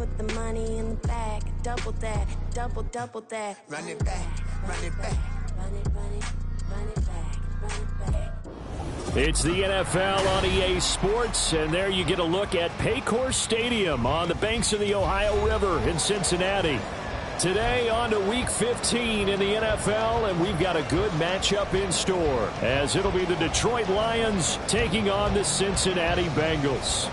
put the money in the bag. Double that, double that. Run it back, run it back. Run it back, run it back. It's the NFL on EA Sports, and there you get a look at Paycor Stadium on the banks of the Ohio River in Cincinnati. Today on to Week 15 in the NFL, and we've got a good matchup in store, as it'll be the Detroit Lions taking on the Cincinnati Bengals.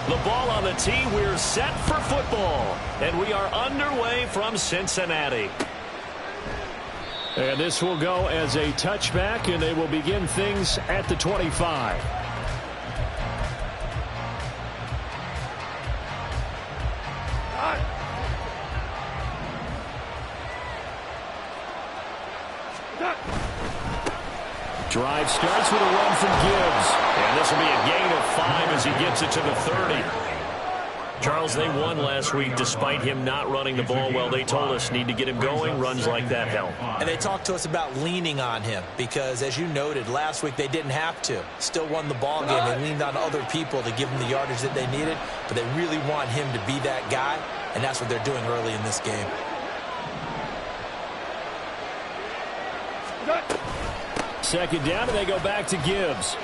The ball on the tee, we're set for football, and we are underway from Cincinnati. And this will go as a touchback, and they will begin things at the 25. Drive starts with a run from Gibbs. And this will be a gain of 5 as he gets it to the 30. Charles, they won last week despite him not running the ball well. They told us need to get him going. Runs like that help. And they talked to us about leaning on him because, as you noted, last week they didn't have to. Still won the ball game. They leaned on other people to give them the yardage that they needed, but they really want him to be that guy, and that's what they're doing early in this game. Second down, and they go back to Gibbs.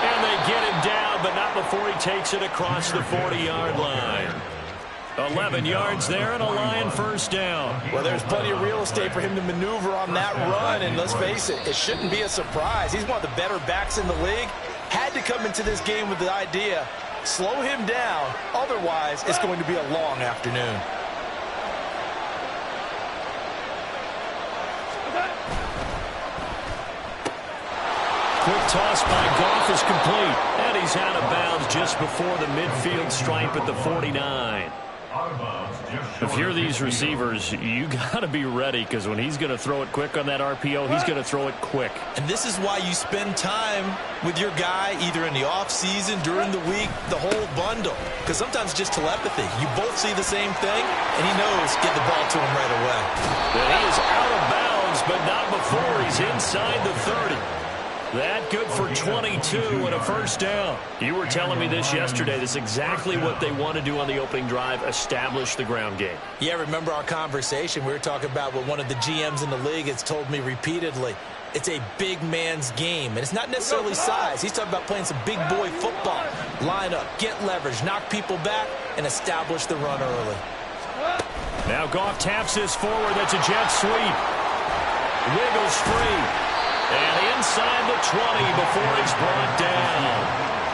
And they get him down, but not before he takes it across the 40-yard line. 11 yards there and a Lion first down. Well, there's plenty of real estate for him to maneuver on that run, and let's face it, it shouldn't be a surprise. He's one of the better backs in the league. Had to come into this game with the idea, slow him down, otherwise it's going to be a long afternoon. Quick toss by Goff is complete. And he's out of bounds just before the midfield stripe at the 49. If you're these receivers, you got to be ready, because when he's going to throw it quick on that RPO, he's going to throw it quick. And this is why you spend time with your guy either in the offseason, during the week, the whole bundle. Because sometimes it's just telepathy. You both see the same thing, and he knows get the ball to him right away. And he is out of bounds, but not before he's inside the 30. That good for 22 and a first down. You were telling me this yesterday. This is exactly what they want to do on the opening drive, establish the ground game. Yeah, remember our conversation? We were talking about what one of the GMs in the league has told me repeatedly. It's a big man's game, and it's not necessarily size. He's talking about playing some big boy football. Line up, get leverage, knock people back, and establish the run early. Now Goff taps this forward. That's a jet sweep. Wiggles free. And inside the 20 before it's brought down.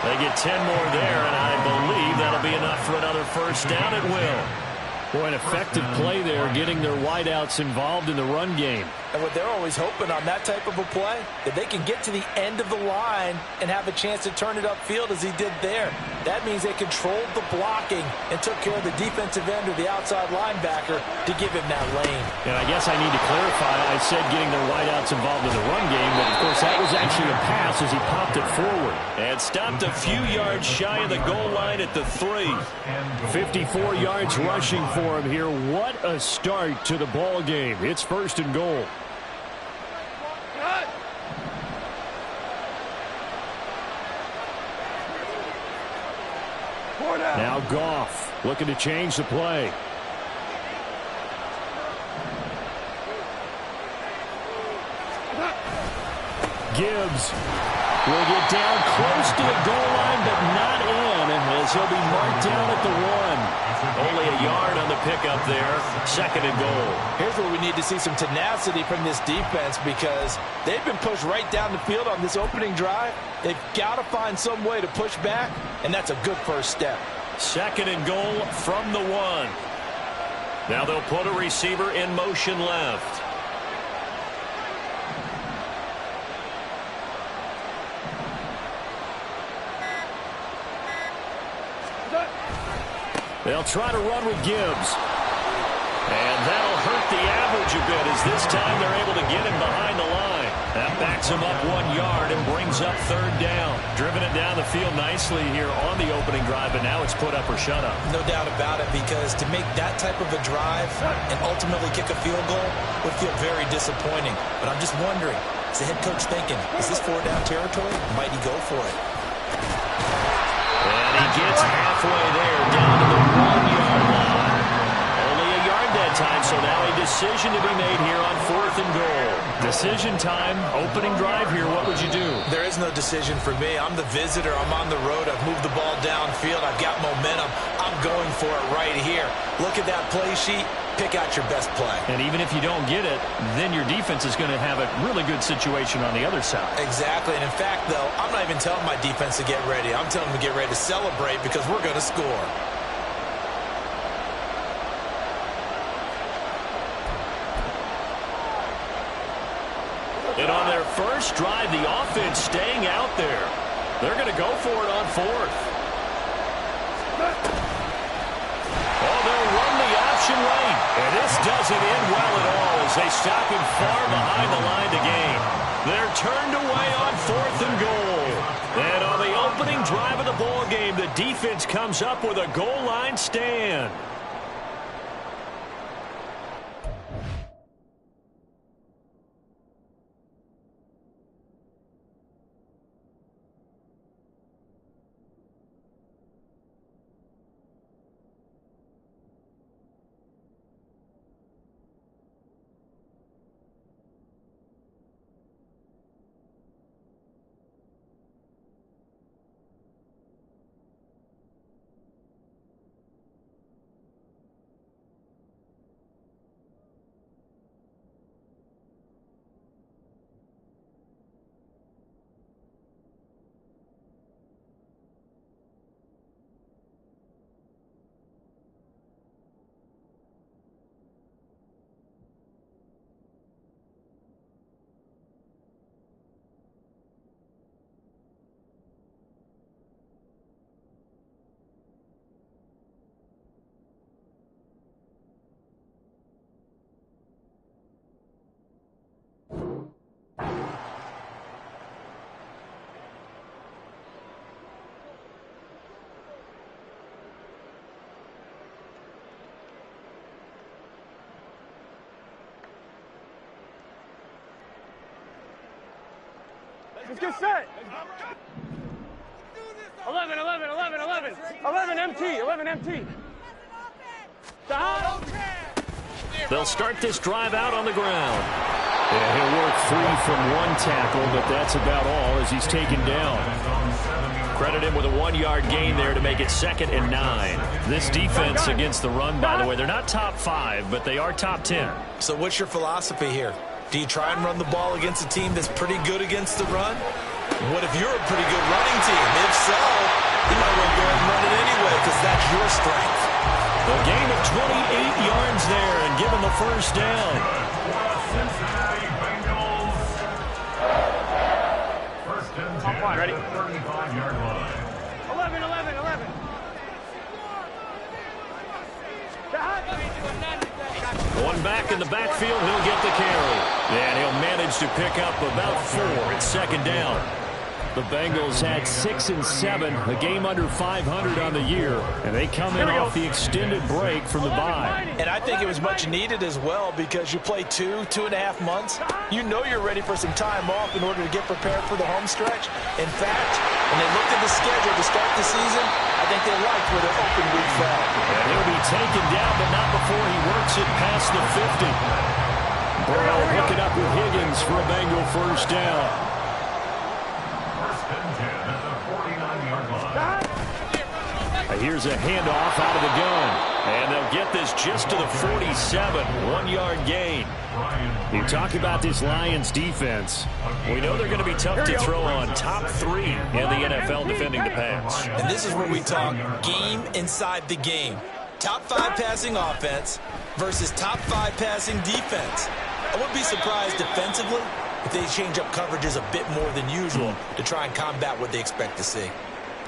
They get 10 more there, and I believe that'll be enough for another first down. It will. Boy, an effective play there, getting their wideouts involved in the run game. And what they're always hoping on that type of a play, that they can get to the end of the line and have a chance to turn it upfield as he did there. That means they controlled the blocking and took care of the defensive end or the outside linebacker to give him that lane. And I guess I need to clarify, I said getting their wideouts involved in the run game, but of course that was actually a pass as he popped it forward. And stopped a few yards shy of the goal line at the 3. 54 yards rushing for him here. What a start to the ball game. It's first and goal. Now Goff looking to change the play. Gibbs will get down close to the goal line, but not in, as he'll be marked down at the 1. Only a yard on the pickup there. Second and goal. Here's where we need to see some tenacity from this defense, because they've been pushed right down the field on this opening drive. They've got to find some way to push back, and that's a good first step. Second and goal from the 1. Now they'll put a receiver in motion left. They'll try to run with Gibbs. And that'll hurt the average a bit, as this time they're able to get him behind the line. That backs him up 1 yard and brings up third down. Driven it down the field nicely here on the opening drive, but now it's put up or shut up. No doubt about it, because to make that type of a drive and ultimately kick a field goal would feel very disappointing. But I'm just wondering, is the head coach thinking, is this 4-down territory? Might he go for it? halfway there, down to the 1-yard line. Only a yard that time, so now a decision to be made here on 4th and goal. Decision time, opening drive here. What would you do? There is no decision for me. I'm the visitor. I'm on the road. I've moved the ball downfield. I've got momentum. I'm going for it right here. Look at that play sheet. Pick out your best play. And even if you don't get it, then your defense is going to have a really good situation on the other side. Exactly. And in fact, though, I'm not even telling my defense to get ready. I'm telling them to get ready to celebrate because we're going to score. And on their first drive, the offense staying out there. They're going to go for it on 4th. Oh, they'll run the option right. And this doesn't end well at all as they stop him far behind the line to gain. They're turned away on 4th and goal. And on the opening drive of the ball game, the defense comes up with a goal line stand. Let's get set. 11, 11, 11, 11. 11 MT, 11 MT. They'll start this drive out on the ground. And he'll work free from one tackle, but that's about all as he's taken down. Credit him with a 1-yard gain there to make it 2nd and 9. This defense against the run, by the way, they're not top 5, but they are top 10. So what's your philosophy here? Do you try and run the ball against a team that's pretty good against the run? What if you're a pretty good running team? If so, you might want to go ahead and run it anyway because that's your strength. A gain of 28 yards there and given the first down. Cincinnati Bengals. First and 10. I'm fine, ready? 35-yard line. 11, 11, 11. One back in the backfield, he'll get the carry. And he'll manage to pick up about 4 at 2nd down. The Bengals had 6 and 7, a game under 500 on the year, and they come in off the extended break from the bye. And I think it was much needed as well because you play 2.5 months. You know you're ready for some time off in order to get prepared for the home stretch. In fact, when they looked at the schedule to start the season, I think they liked where their open week fell. And he'll be taken down, but not before he works it past the 50. Burrow hooking up with Higgins for a Bengal first down. Here's a handoff out of the gun. And they'll get this just to the 47. 1-yard gain. You talk about this Lions defense. We know they're going to be tough to throw on. Top 3 in the NFL defending the pass. And this is where we talk game inside the game. Top 5 passing offense versus top 5 passing defense. I wouldn't be surprised defensively if they change up coverages a bit more than usual to try and combat what they expect to see.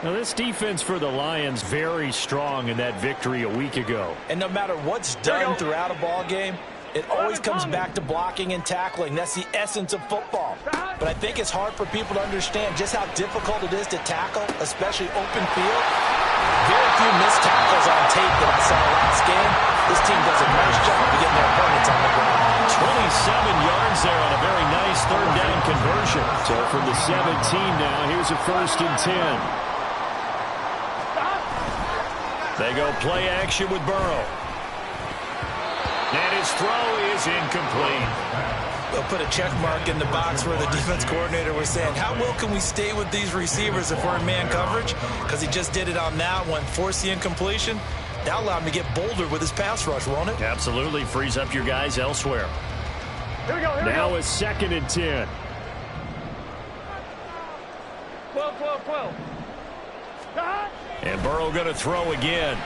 Now, this defense for the Lions very strong in that victory a week ago. And no matter what's done throughout a ball game, it always comes back to blocking and tackling. That's the essence of football. But I think it's hard for people to understand just how difficult it is to tackle, especially open field. Very few missed tackles on tape that I saw last game. This team does a nice job of getting their opponents on the ground. 27 yards there on a very nice 3rd down conversion. So from the 17 now, here's a 1st and 10. They go play action with Burrow. And his throw is incomplete. They'll put a check mark in the box where the defense coordinator was saying, how well can we stay with these receivers if we're in man coverage? Because he just did it on that one, forced the incompletion. That'll allow him to get bolder with his pass rush, won't it? Absolutely. Frees up your guys elsewhere. Here we go, Now a 2nd and 10. 12, 12, 12. And Burrow going to throw again.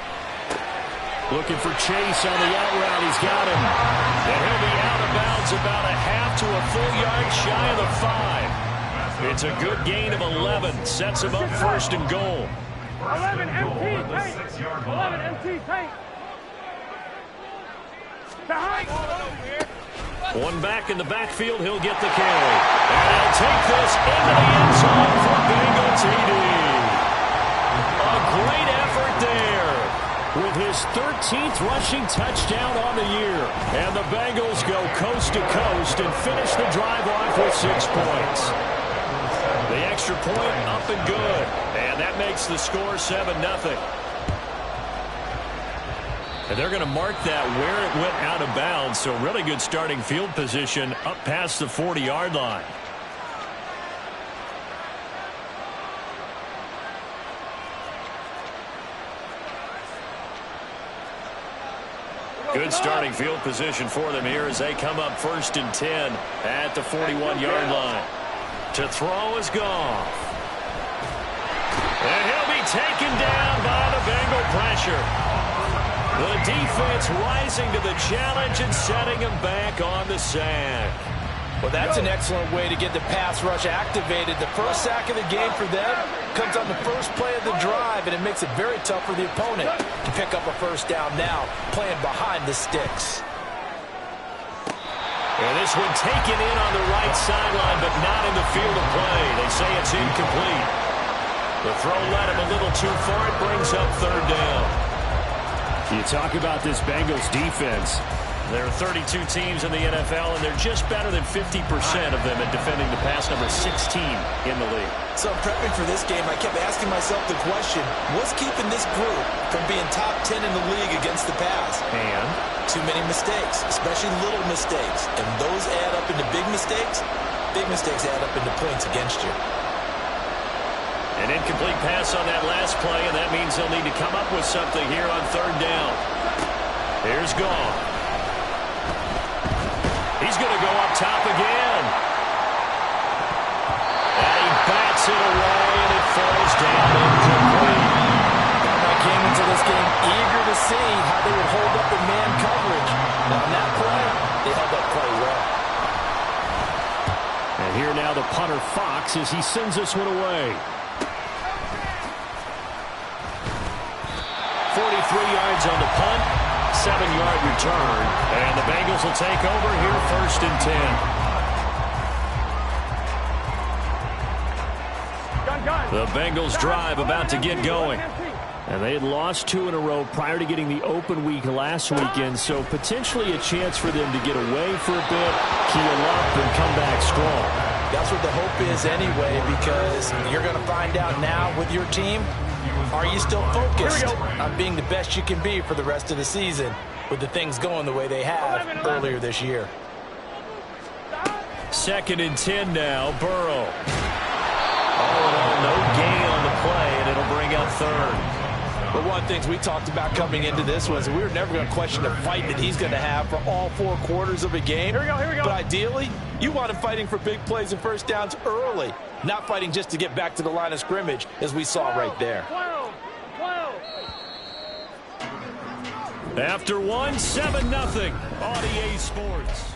Looking for Chase on the out route. He's got him. And he'll be out of bounds about a half to a full yard shy of the 5. It's a good gain of 11. Sets him up 1st and goal. 11 MT, tank. 11 MT, tank. One back in the backfield. He'll get the carry. And he'll take this into the end zone for Bengal TD. A great effort there, with his 13th rushing touchdown on the year. And the Bengals go coast to coast and finish the drive off with 6 points. The extra point up and good. And that makes the score 7-0. And they're going to mark that where it went out of bounds. So really good starting field position up past the 40-yard line. Good starting field position for them here as they come up 1st and 10 at the 41-yard line. To throw is Goff. And he'll be taken down by the Bengal pressure. The defense rising to the challenge and setting him back on the sack. Well, that's an excellent way to get the pass rush activated. The first sack of the game for them comes on the first play of the drive, and it makes it very tough for the opponent to pick up a 1st down now, playing behind the sticks. And this one taken in on the right sideline, but not in the field of play. They say it's incomplete. The throw led him a little too far. It brings up 3rd down. You talk about this Bengals defense. There are 32 teams in the NFL, and they're just better than 50% of them at defending the pass, number 16 in the league. So prepping for this game, I kept asking myself the question, what's keeping this group from being top 10 in the league against the pass? And too many mistakes, especially little mistakes. And those add up into big mistakes. Big mistakes add up into points against you. an incomplete pass on that last play, and that means they'll need to come up with something here on 3rd down. Here's Goff. He's going to go up top again. And he bats it away, and it falls down incomplete. I came into this game eager to see how they would hold up in man coverage. And on that play, they held up play well. And here now the punter Fox as he sends this one away. 43 yards on the punt, 7-yard return, and the Bengals will take over here 1st and 10. The Bengals drive about to get going. And they had lost 2 in a row prior to getting the open week last weekend, so potentially a chance for them to get away for a bit, keel up, and come back strong. That's what the hope is anyway, because you're going to find out now with your team, are you still focused on being the best you can be for the rest of the season with the things going the way they have earlier this year? 2nd and 10 now, Burrow. Oh, no gain on the play, and it'll bring up 3rd. But one of the things we talked about coming into this was we were never going to question the fight that he's going to have for all 4 quarters of a game. Here we go. But ideally, you want him fighting for big plays and 1st downs early, not fighting just to get back to the line of scrimmage, as we saw right there. 12. After 1, 7-0 on EA Sports.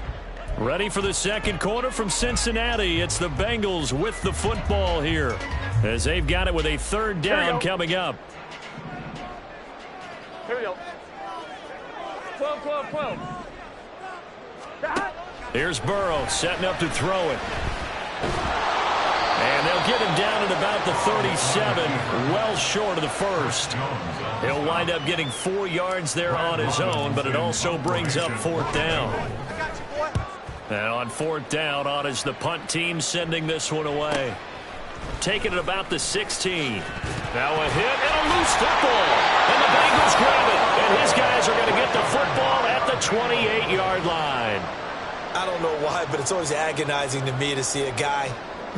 Ready for the 2nd quarter from Cincinnati. It's the Bengals with the football here, as they've got it with a 3rd down coming up. Here we go. 12. Here's Burrow setting up to throw it. And they'll get him down at about the 37, well short of the 1st. He'll wind up getting 4 yards there on his own, but it also brings up 4th down. And on 4th down, on is the punt team sending this one away. Taking it about the 16. Now a hit and a loose football. And the Bengals grab it. And his guys are going to get the football at the 28-yard line. I don't know why, but it's always agonizing to me to see a guy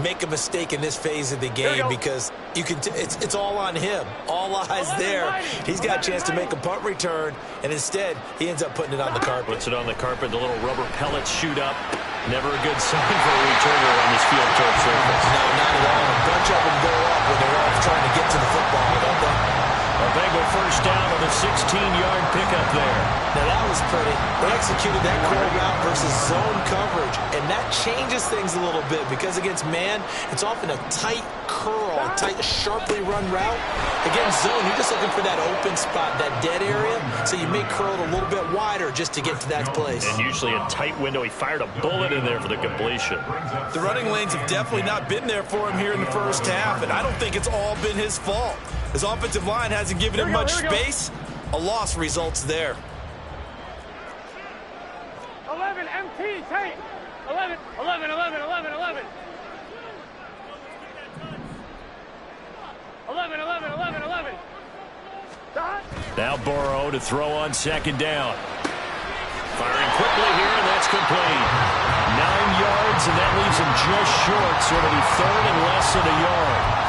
make a mistake in this phase of the game because you can it's all on him. All eyes there. He's got a chance to make a punt return, and instead he ends up putting it on the carpet. Puts it on the carpet. The little rubber pellets shoot up. Never a good sign for a returner on this field turf surface. No, not at all. A bunch of them go up when they're all trying to get to the football, don't they? A Bengal first down on a 16-yard pickup there. Now that was pretty. They executed that curl route versus zone coverage, and that changes things a little bit because against man, it's often a tight curl, a tight, sharply run route. Against zone, you're just looking for that open spot, that dead area, so you may curl it a little bit wider just to get to that place. And usually a tight window. He fired a bullet in there for the completion. The running lanes have definitely not been there for him here in the first half, and I don't think it's all been his fault. His offensive line hasn't given him much space. A loss results there. 11, MT, take. 11, 11, 11, 11, 11. 11, 11, 11, 11. Dot. Now Burrow to throw on second down. Firing quickly here, and that's complete. 9 yards, and that leaves him just short, so it'll be third and less than a yard.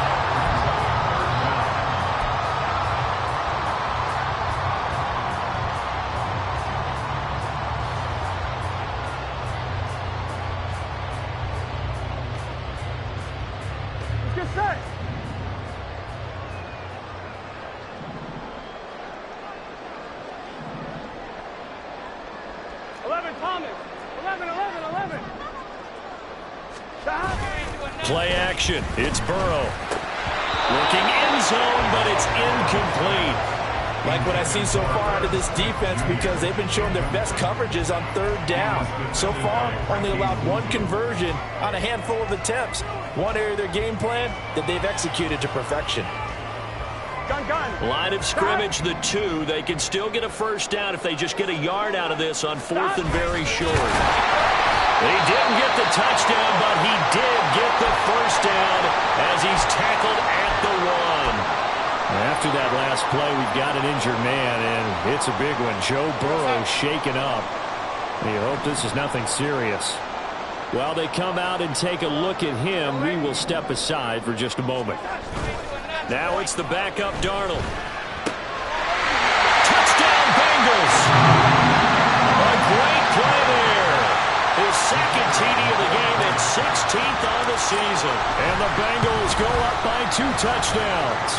Get set. 11, Thomas. 11, 11, 11. Stop. Play action. It's Burrow. Looking end zone, but it's incomplete. Like what I've seen so far out of this defense because they've been showing their best coverages on third down. So far, only allowed one conversion on a handful of attempts. One area of their game plan that they've executed to perfection. Gun. Line of scrimmage, the 2. They can still get a first down if they just get a yard out of this on 4th and very short. He didn't get the touchdown, but he did get the first down as he's tackled at the 1. After that last play, we've got an injured man, and it's a big one. Joe Burrow shaken up. You hope this is nothing serious. While they come out and take a look at him, we will step aside for just a moment. Now it's the backup Darnold. Touchdown Bengals! A great play there. His second TD of the game and 16th on the season. And the Bengals go up by 2 touchdowns.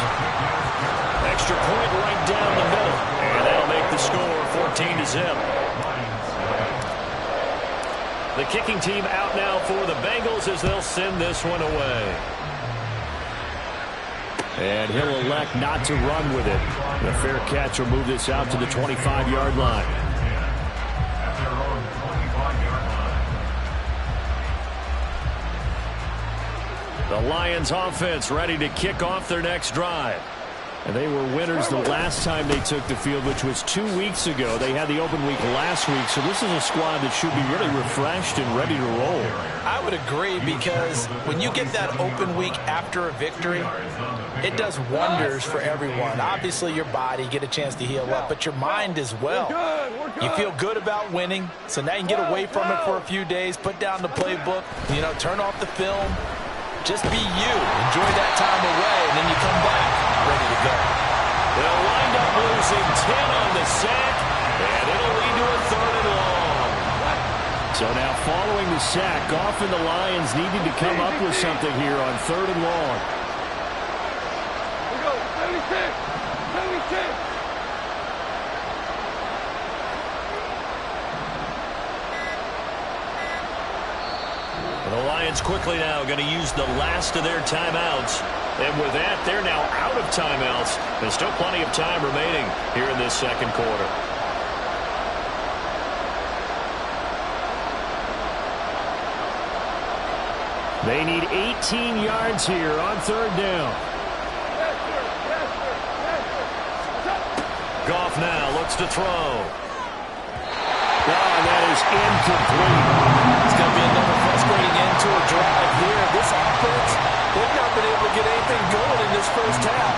Extra point right down the middle. And that'll make the score 14-0. The kicking team out now for the Bengals as they'll send this one away. And he'll elect not to run with it. The fair catch will move this out to the 25-yard line. The Lions offense ready to kick off their next drive. And they were winners the last time they took the field, which was 2 weeks ago. They had the open week last week, so this is a squad that should be really refreshed and ready to roll. I would agree because when you get that open week after a victory, it does wonders for everyone. Obviously, your body, get a chance to heal up, but your mind as well. You feel good about winning, so now you can get away from it for a few days, put down the playbook, turn off the film. Just be you. Enjoy that time away, and then you come back ready to go. They'll wind up losing 10 on the sack, and it'll lead to a 3rd and long. So now following the sack, often the Lions needing to come up with something here on 3rd and long. We go. 76. 76. The Lions quickly now going to use the last of their timeouts. And with that, they're now out of timeouts. There's still plenty of time remaining here in this second quarter. They need 18 yards here on 3rd down. Goff now looks to throw. Oh, that is incomplete. It's going to be another frustrating end to a drive here. This offense, They've not been able to get anything going in this first half.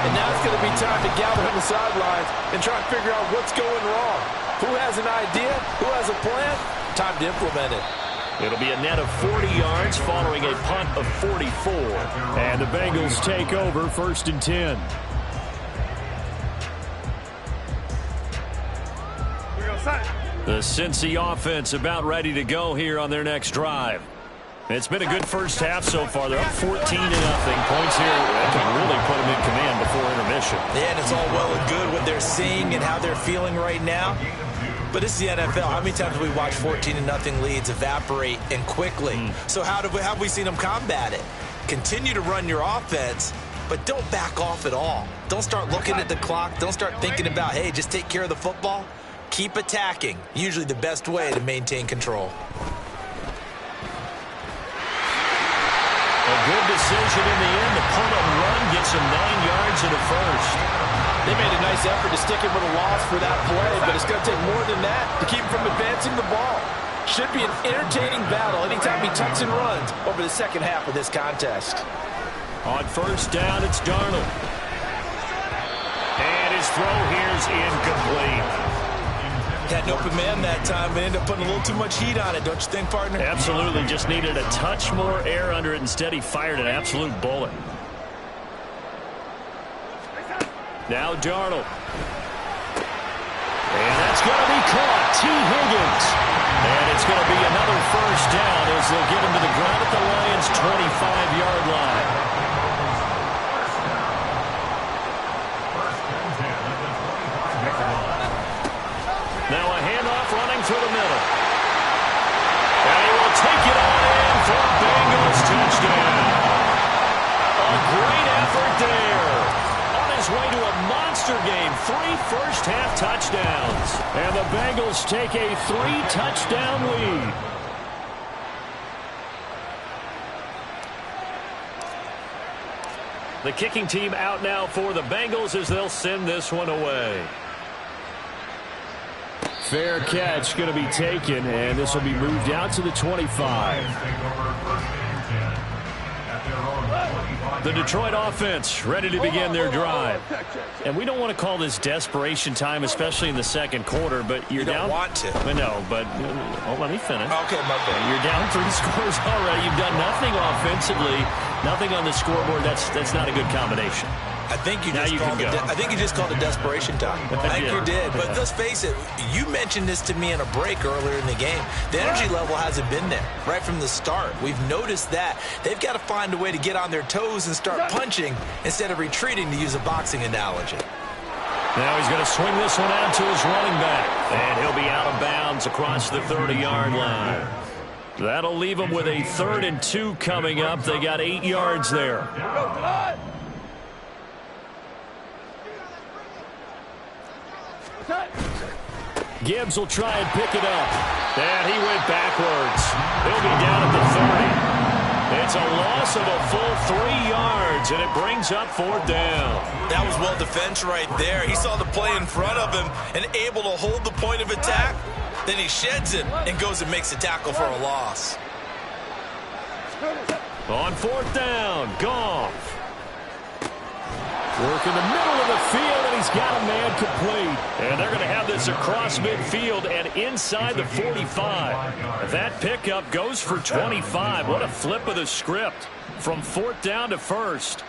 And now it's going to be time to gather on the sidelines and try and figure out what's going wrong. Who has an idea? Who has a plan? Time to implement it. It'll be a net of 40 yards following a punt of 44. And the Bengals take over 1st and 10. The Cincy offense about ready to go here on their next drive. It's been a good first half so far. They're up 14-0. Points here that can really put them in command before intermission. Yeah, and it's all well and good what they're seeing and how they're feeling right now. But it's the NFL. How many times have we watched 14-0 leads evaporate and quickly? So how have we seen them combat it? Continue to run your offense, but don't back off at all. Don't start looking at the clock. Don't start thinking about, hey, just take care of the football. Keep attacking. Usually the best way to maintain control. A good decision in the end. The punt and run gets him 9 yards and a first. They made a nice effort to stick him with a loss for that play, but it's going to take more than that to keep him from advancing the ball. Should be an entertaining battle anytime he tucks and runs over the second half of this contest. On first down, it's Darnold. And his throw here's incomplete. Had an open man that time, but ended up putting a little too much heat on it, don't you think, partner? Absolutely. Just needed a touch more air under it. Instead, he fired an absolute bullet. Now Darnold. And that's going to be caught. T. Higgins. And it's going to be another first down as they'll get him to the ground at the Lions' 25-yard line. Now a handoff running through the middle. And he will take it on in for a Bengals touchdown. A great effort there. On his way to a monster game. 3 first-half touchdowns. And the Bengals take a 3-touchdown lead. The kicking team out now for the Bengals as they'll send this one away. Fair catch going to be taken, and this will be moved out to the 25. The Detroit offense ready to begin their drive. And we don't want to call this desperation time, especially in the second quarter, but you're down. You don't want to. No, but let me finish. Okay, my bad. You're down 3 scores already. You've done nothing offensively, nothing on the scoreboard. That's not a good combination. I think you just called it desperation time. I think you did. But let's face it, you mentioned this to me in a break earlier in the game. The energy level hasn't been there right from the start. We've noticed that. They've got to find a way to get on their toes and start punching instead of retreating, to use a boxing analogy. Now he's going to swing this one out to his running back. And he'll be out of bounds across the 30-yard line. That'll leave him with a 3rd and 2 coming up. They got 8 yards there. Gibbs will try and pick it up. And he went backwards. He'll be down at the 30. It's a loss of a full 3 yards, and it brings up 4th down. That was well defense right there. He saw the play in front of him and able to hold the point of attack. Then he sheds it and goes and makes a tackle for a loss. On 4th down, Goff. Work in the middle of the field, and he's got a man complete. And they're going to have this across midfield and inside the 45. That pickup goes for 25. What a flip of the script from 4th down to 1st.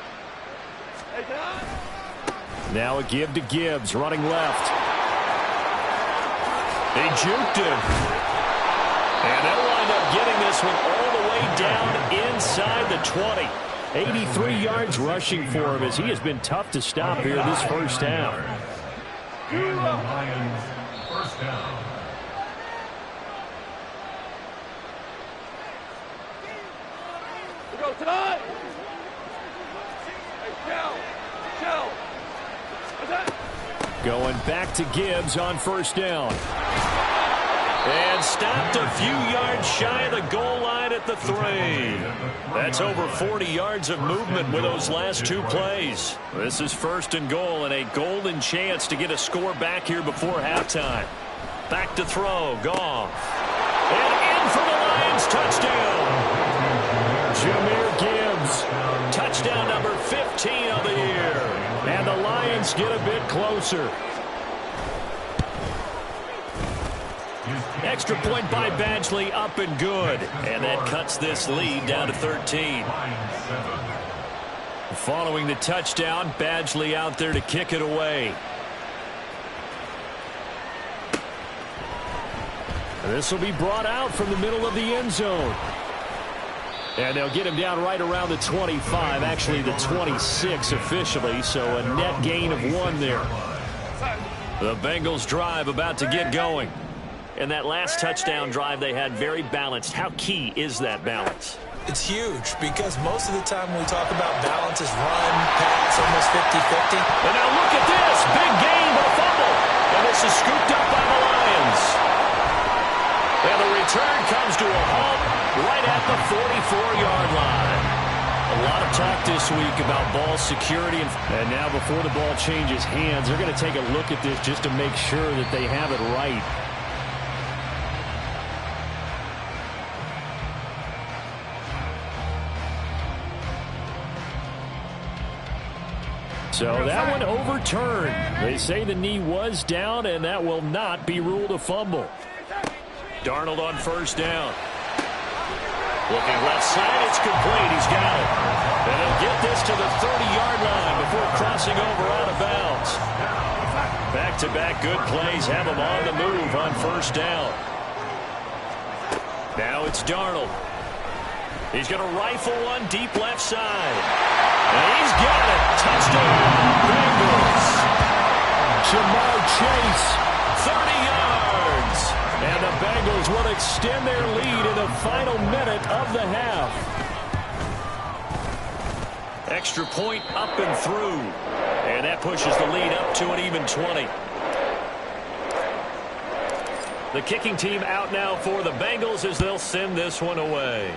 Now a give to Gibbs, running left. They juked him. And they'll wind up getting this one all the way down inside the 20. 83 yards rushing for him as he has been tough to stop here this first half. And the Lions first down. We go tonight. Going back to Gibbs on 1st down. And stopped a few yards shy of the goal line at the 3. That's over 40 yards of movement with those last 2 plays. This is 1st and goal and a golden chance to get a score back here before halftime. Back to throw, Goff. And in for the Lions touchdown. Jahmyr Gibbs 15 of the year. And the Lions get a bit closer. Extra point by Badgley, up and good. And that cuts this lead down to 13. Following the touchdown, Badgley out there to kick it away. This will be brought out from the middle of the end zone. And they'll get him down right around the 25, actually the 26 officially, so a net gain of 1 there. The Bengals drive about to get going. And that last touchdown drive they had very balanced. How key is that balance? It's huge because most of the time when we talk about balance is run, pass, almost 50-50. And now look at this. Big gain, but fumble. And this is scooped up by the Lions. And the return comes to a halt right at the 44-yard line. A lot of talk this week about ball security. And now before the ball changes hands, they're going to take a look at this just to make sure that they have it right. So that one overturned. They say the knee was down, and that will not be ruled a fumble. Darnold on first down. Looking left side, it's complete. He's got it. And he'll get this to the 30-yard line before crossing over out of bounds. Back-to-back good plays have him on the move on first down. Now it's Darnold. He's going to rifle one deep left side. And he's got it. Touchdown, Bengals. Jamar Chase. 30 yards. And the Bengals will extend their lead in the final minute of the half. Extra point up and through. And that pushes the lead up to an even 20. The kicking team out now for the Bengals as they'll send this one away.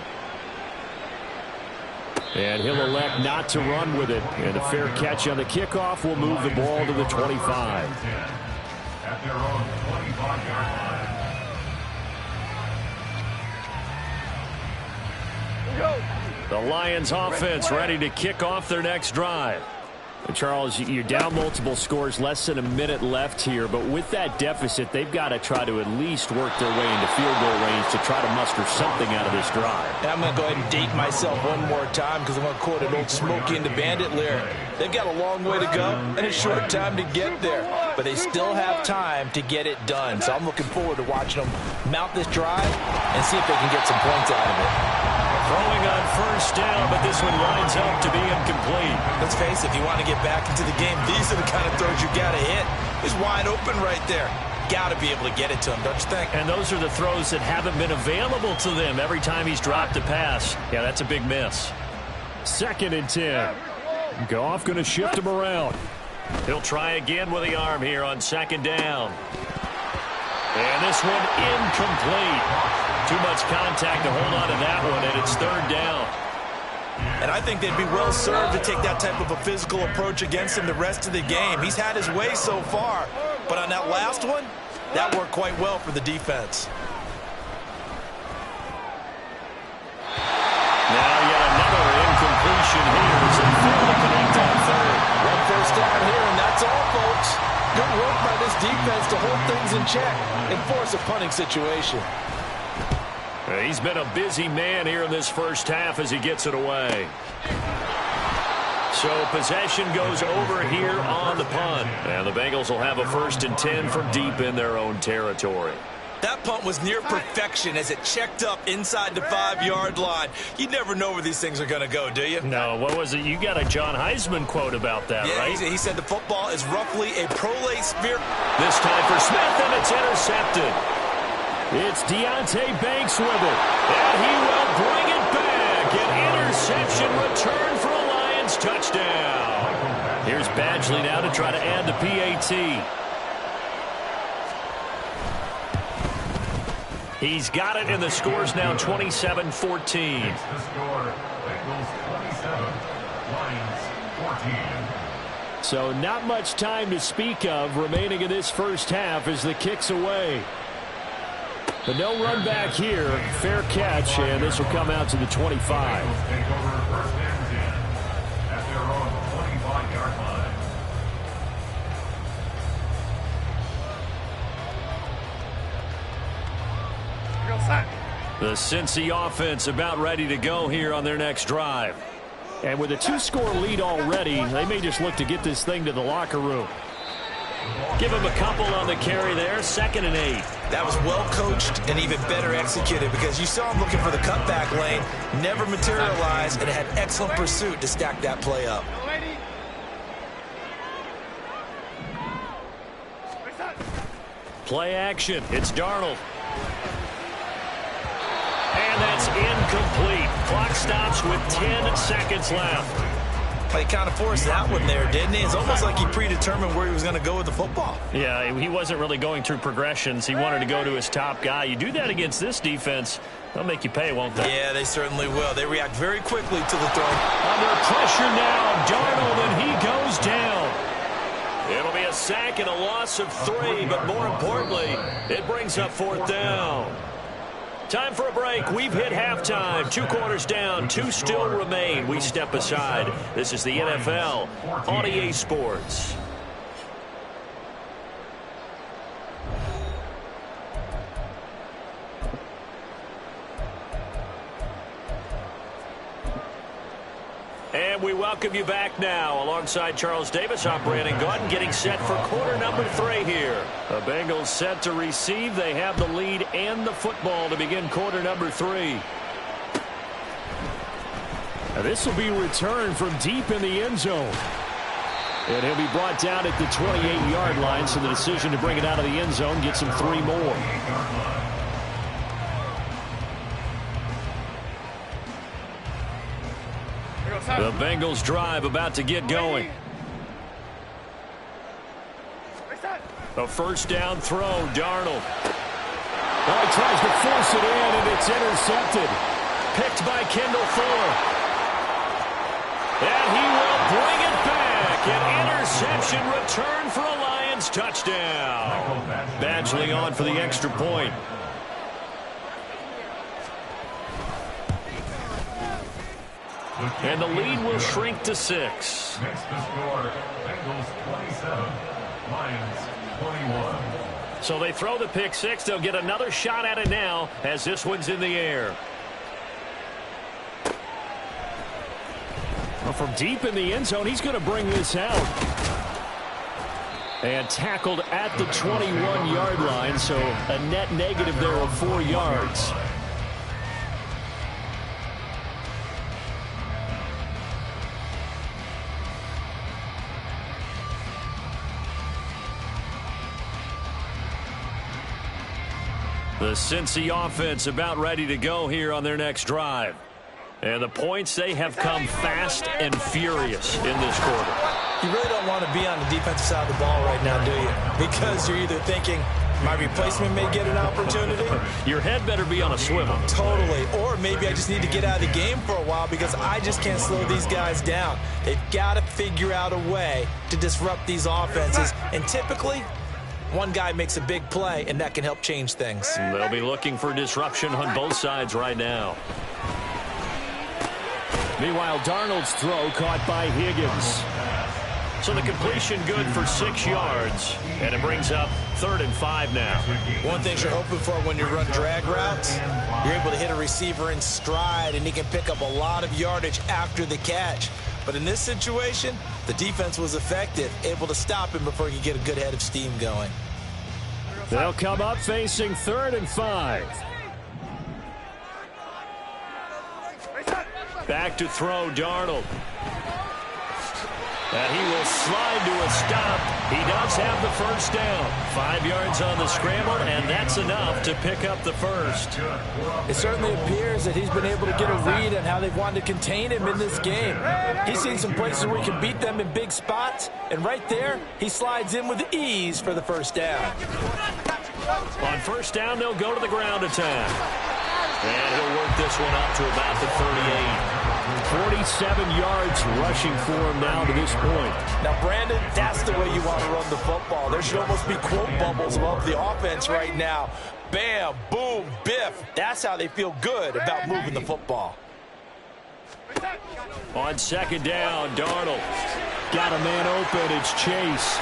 And he'll elect not to run with it. And a fair catch on the kickoff will move the ball to the 25. At their own 25-yard line. The Lions offense ready to kick off their next drive. And Charles, you're down multiple scores, less than a minute left here. But with that deficit, they've got to try to at least work their way into field goal range to try to muster something out of this drive. And I'm going to go ahead and date myself one more time because I'm going to quote an old Smokey and the Bandit lyric. They've got a long way to go and a short time to get there. But they still have time to get it done. So I'm looking forward to watching them mount this drive and see if they can get some points out of it. Throwing on first down, but this one lines up to be incomplete. Let's face it, if you want to get back into the game, these are the kind of throws you got to hit. He's wide open right there. Got to be able to get it to him, don't you think? And those are the throws that haven't been available to them every time he's dropped a pass. Yeah, that's a big miss. 2nd and 10. Goff going to shift him around. He'll try again with the arm here on 2nd down. And this one incomplete. Too much contact to hold on to that one, and it's 3rd down. And I think they'd be well served to take that type of a physical approach against him the rest of the game. He's had his way so far, but on that last one, that worked quite well for the defense. Now yet another incompletion here as they fail to connect on 3rd. One first down here, and that's all, folks. Good work by this defense to hold things in check and force a punting situation. He's been a busy man here in this first half as he gets it away. So possession goes over here on the punt. And the Bengals will have a 1st and 10 from deep in their own territory. That punt was near perfection as it checked up inside the 5-yard line. You never know where these things are going to go, do you? No, what was it? You got a John Heisman quote about that, yeah, right? He said the football is roughly a prolate spear. This time for Smith, and it's intercepted. It's Deonte Banks with it. And he will bring it back. An interception return for a Lions touchdown. Here's Badgley now to try to add the PAT. He's got it, and the score's now 27-14. The score, Bengals 27, Lions 14. So not much time to speak of remaining in this first half as the kick's away. But no run back here. Fair catch, and this will come out to the 25. Bengals take over 1st and 10 at their own The Cincy offense about ready to go here on their next drive. And with a 2-score lead already, they may just look to get this thing to the locker room. Give him a couple on the carry there, 2nd and 8. That was well coached and even better executed because you saw him looking for the cutback lane, never materialized, and had excellent pursuit to stack that play up. Play action. It's Darnold. And that's incomplete. Clock stops with 10 seconds left. He kind of forced that one there, didn't he? It's almost like he predetermined where he was going to go with the football. Yeah, he wasn't really going through progressions. He wanted to go to his top guy. You do that against this defense, they'll make you pay, won't they? Yeah, they certainly will. They react very quickly to the throw. Under pressure now, Darnold, and he goes down. It'll be a sack and a loss of 3, but more importantly, it brings up 4th down. Time for a break. We've hit halftime. 2 quarters down. 2 still remain. We step aside. This is the NFL on EA Sports. And we welcome you back now alongside Charles Davis. I'm Brandon Gordon getting set for quarter number 3 here. The Bengals set to receive. They have the lead and the football to begin quarter number 3. Now this will be returned from deep in the end zone. And he'll be brought down at the 28-yard line, so the decision to bring it out of the end zone gets him 3 more. The Bengals drive about to get going. A 1st down throw, Darnold. Oh, he tries to force it in, and it's intercepted. Picked by Kendall Fuller. And he will bring it back. An interception return for a Lions touchdown. Badgley on for the extra point. And the lead will shrink to 6. Next to score, Bengals 27, Lions 21. So they throw the pick 6. They'll get another shot at it now as this one's in the air. Well, from deep in the end zone, he's going to bring this out. And tackled at the 21-yard line, so a net negative there of 4 yards. The Cincy offense about ready to go here on their next drive. And the points, they have come fast and furious in this quarter. You really don't want to be on the defensive side of the ball right now, do you? Because you're either thinking, my replacement may get an opportunity. Your head better be on a swivel. Totally. Or maybe I just need to get out of the game for a while because I just can't slow these guys down. They've got to figure out a way to disrupt these offenses. And typically, one guy makes a big play, and that can help change things. They'll be looking for disruption on both sides right now. Meanwhile, Darnold's throw caught by Higgins. So the completion good for 6 yards, and it brings up 3rd and 5 now. One thing you're hoping for when you run drag routes, you're able to hit a receiver in stride, and he can pick up a lot of yardage after the catch. But in this situation, the defense was effective, able to stop him before he could get a good head of steam going. They'll come up facing 3rd and 5. Back to throw, Darnold. And he will slide to a stop. He does have the 1st down. 5 yards on the scramble, and that's enough to pick up the 1st. It certainly appears that he's been able to get a read on how they've wanted to contain him in this game. He's seen some places where he can beat them in big spots, and right there, he slides in with ease for the 1st down. On 1st down, they'll go to the ground attack. And he'll work this one up to about the 38. 47 yards rushing for him now to this point. Now, Brandon, that's the way you want to run the football. There should almost be quote bubbles above the offense right now. Bam, boom, biff. That's how they feel good about moving the football. On 2nd down, Darnold. Got a man open. It's Chase.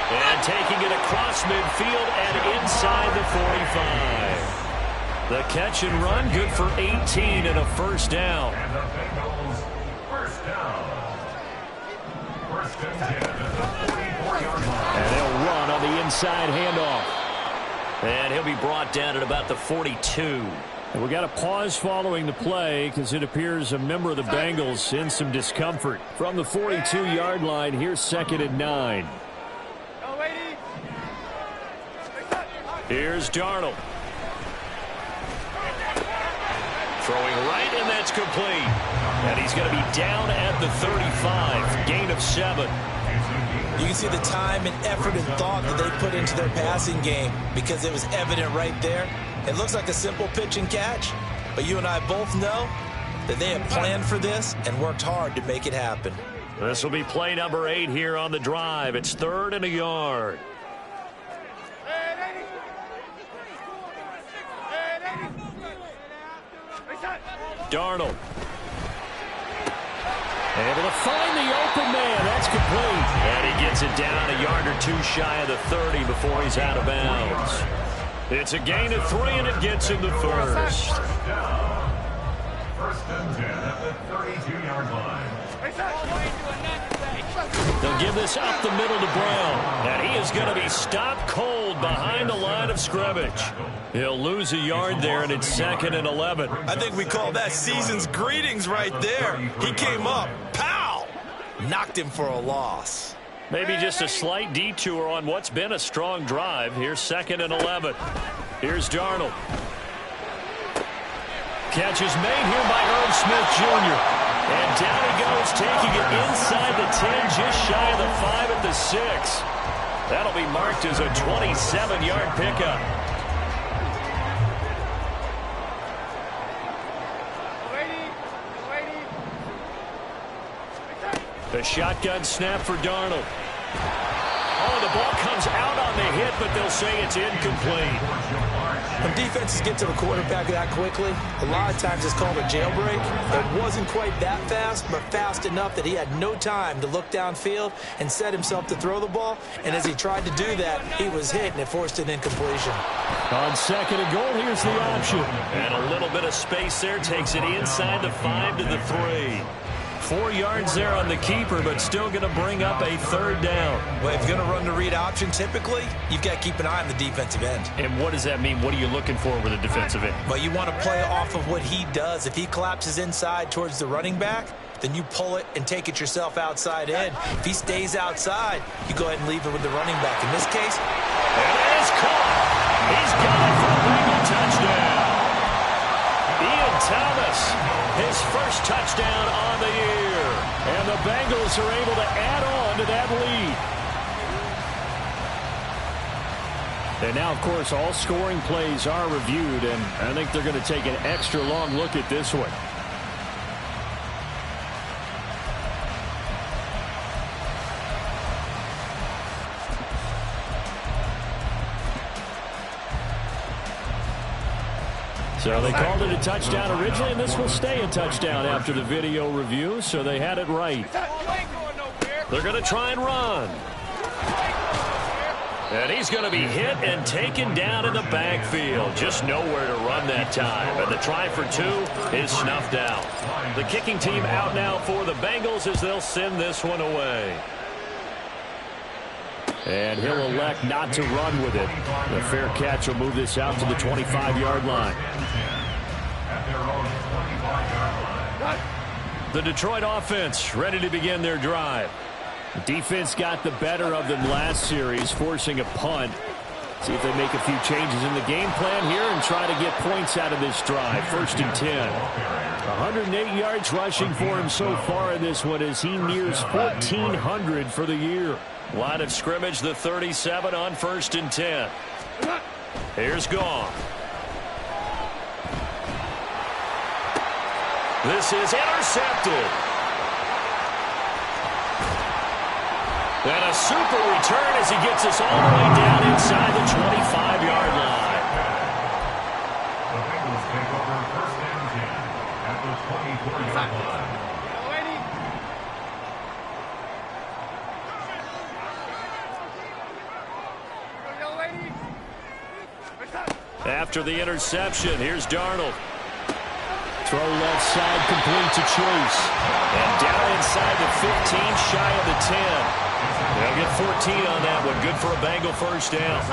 And taking it across midfield and inside the 45. The catch and run, good for 18 and a first down. And the Bengals first down. First and 10 at the 44-yard line. And they'll run on the inside handoff. And he'll be brought down at about the 42. And we got a pause following the play because it appears a member of the Bengals in some discomfort. From the 42-yard line, here's 2nd and 9. Here's Darnold. Throwing right, and that's complete. And he's going to be down at the 35. Gain of 7. You can see the time and effort and thought that they put into their passing game because it was evident right there. It looks like a simple pitch and catch, but you and I both know that they have planned for this and worked hard to make it happen. This will be play number 8 here on the drive. It's 3rd and a yard. Darnold. Able to find the open man. That's complete. And he gets it down a yard or 2 shy of the 30 before he's out of bounds. It's a gain of 3, and it gets him the first. First and 10 at the 32-yard line. They'll give this up the middle to Brown. And he is going to be stopped cold behind the line of scrimmage. He'll lose a yard there, and it's 2nd and 11. I think we call that season's greetings right there. He came up, pow! Knocked him for a loss. Maybe just a slight detour on what's been a strong drive. Here's 2nd and 11. Here's Darnold. Catch is made here by Irv Smith Jr. And down he goes, taking it inside the 10, just shy of the 5 at the 6. That'll be marked as a 27-yard pickup. The shotgun snap for Darnold. Oh, the ball comes out on the hit, but they'll say it's incomplete. When defenses get to the quarterback that quickly, a lot of times it's called a jailbreak. It wasn't quite that fast, but fast enough that he had no time to look downfield and set himself to throw the ball. And as he tried to do that, he was hit, and it forced an incompletion. On 2nd and goal, here's the option. And a little bit of space there takes it inside the 5 to the 3. 4 yards there on the keeper, but still going to bring up a 3rd down. Well, if you're going to run the read option, typically, you've got to keep an eye on the defensive end. And what does that mean? What are you looking for with a defensive end? Well, you want to play off of what he does. If he collapses inside towards the running back, then you pull it and take it yourself outside in. If he stays outside, you go ahead and leave it with the running back. In this case, and it is caught. He's got it for a Bengal touchdown. Ian Thomas, his first touchdown on the year. And the Bengals are able to add on to that lead. And now, of course, all scoring plays are reviewed, and I think they're going to take an extra long look at this one. So they called it a touchdown originally, and this will stay a touchdown after the video review, so they had it right. They're going to try and run. And he's going to be hit and taken down in the backfield. Just nowhere to run that time. And the try for 2 is snuffed out. The kicking team out now for the Bengals as they'll send this one away. And he'll elect not to run with it. The fair catch will move this out to the 25-yard line. The Detroit offense ready to begin their drive. The defense got the better of them last series, forcing a punt. See if they make a few changes in the game plan here and try to get points out of this drive. 1st and 10. 108 yards rushing for him so far in this one as he nears 1,400 for the year. Line of scrimmage, the 37 on 1st and 10. Here's Goff. This is intercepted. And a super return as he gets us all the way down inside the 25-yard line. The Bengals take over 1st and 10 at the 24-yard line. After the interception, here's Darnold. Throw left side, complete to Chase. And down inside the 15, shy of the 10. They'll get 14 on that one. Good for a Bengal first down.